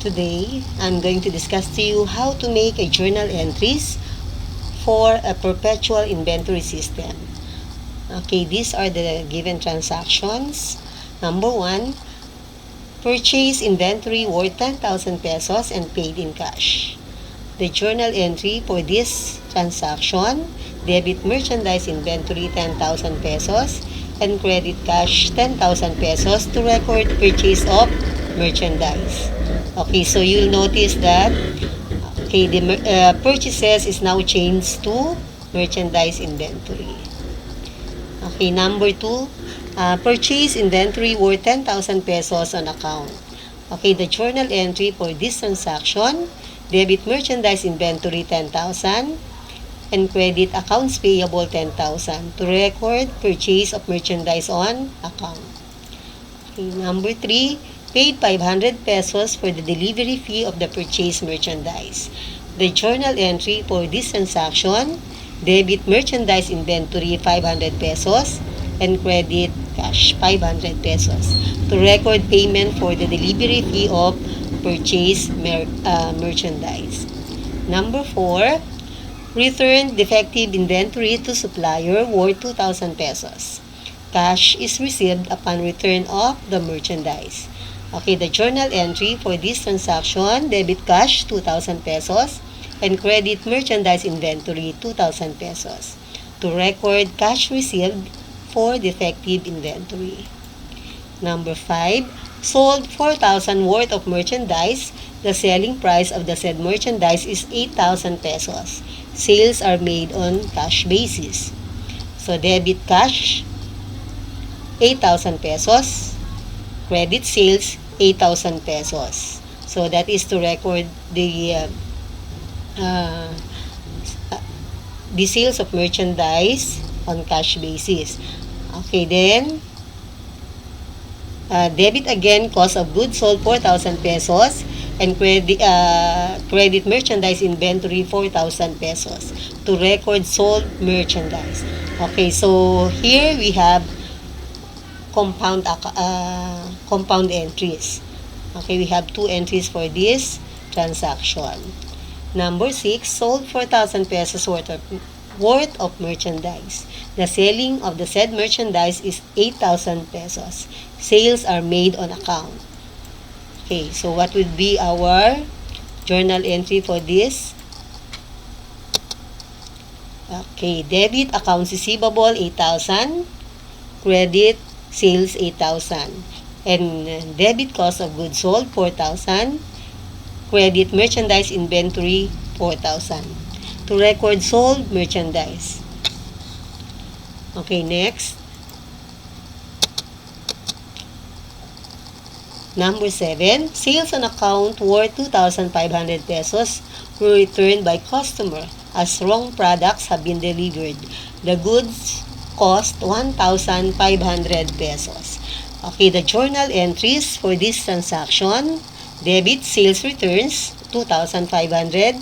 Today, I'm going to discuss to you how to make a journal entries for a perpetual inventory system. Okay, these are the given transactions. Number 1, purchase inventory worth 10,000 pesos and paid in cash. The journal entry for this transaction, debit merchandise inventory 10,000 pesos and credit cash 10,000 pesos to record purchase of merchandise. Okay, so you'll notice that the purchases is now changed to merchandise inventory. Okay, number 2, purchase inventory worth 10,000 pesos on account. Okay, the journal entry for this transaction, debit merchandise inventory 10,000 and credit accounts payable 10,000 to record purchase of merchandise on account. Okay, number 3, paid 500 pesos for the delivery fee of the purchased merchandise. The journal entry for this transaction, debit merchandise inventory 500 pesos and credit cash 500 pesos to record payment for the delivery fee of purchased merchandise. Number 4, return defective inventory to supplier worth 2,000 pesos. Cash is received upon return of the merchandise. Okay, the journal entry for this transaction, debit cash 2,000 pesos and credit merchandise inventory 2,000 pesos to record cash received for defective inventory. Number 5, sold 4,000 worth of merchandise. The selling price of the said merchandise is 8,000 pesos. Sales are made on cash basis. So debit cash 8,000 pesos, credit sales 8,000 pesos. So that is to record the sales of merchandise on cash basis. Okay, then debit again cost of goods sold 4,000 pesos and credit merchandise inventory 4,000 pesos to record sold merchandise. Okay, so here we have compound entries. Okay, we have 2 entries for this transaction. Number 6, sold 4,000 pesos worth of merchandise. The selling of the said merchandise is 8,000 pesos. Sales are made on account. Okay, so what would be our journal entry for this? Okay, debit accounts receivable 8,000, credit sales 8,000, and debit cost of goods sold 4,000, credit merchandise inventory 4,000 to record sold merchandise. Okay, next. Number 7, sales on account worth 2,500 pesos were returned by customer as wrong products have been delivered. The goods cost 1,500 pesos. Okay, the journal entries for this transaction, debit sales returns 2,500,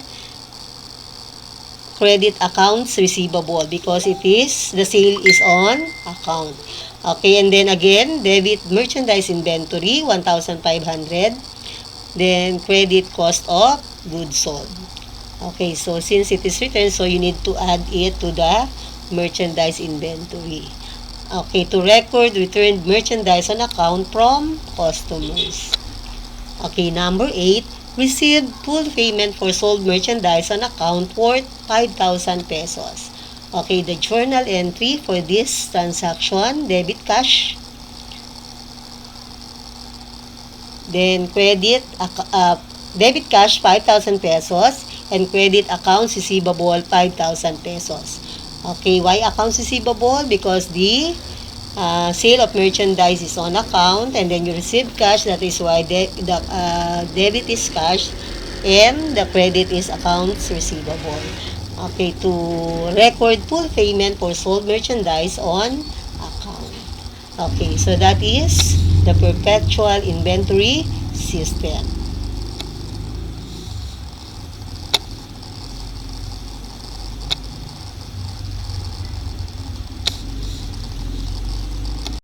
credit accounts receivable because the sale is on account. Okay, and then again, debit merchandise inventory 1,500, then credit cost of goods sold. Okay, so since it is returned, so you need to add it to the merchandise inventory. Okay, to record returned merchandise on account from customers. Okay, number 8, received full payment for sold merchandise on account worth 5,000 pesos. Okay, the journal entry for this transaction, debit cash, then debit cash 5,000 pesos and credit accounts receivable 5,000 pesos. Okay, why accounts receivable? Because the sale of merchandise is on account and then you receive cash, that is why the debit is cash and the credit is accounts receivable. Okay, to record full payment for sold merchandise on account. Okay, so that is the perpetual inventory system.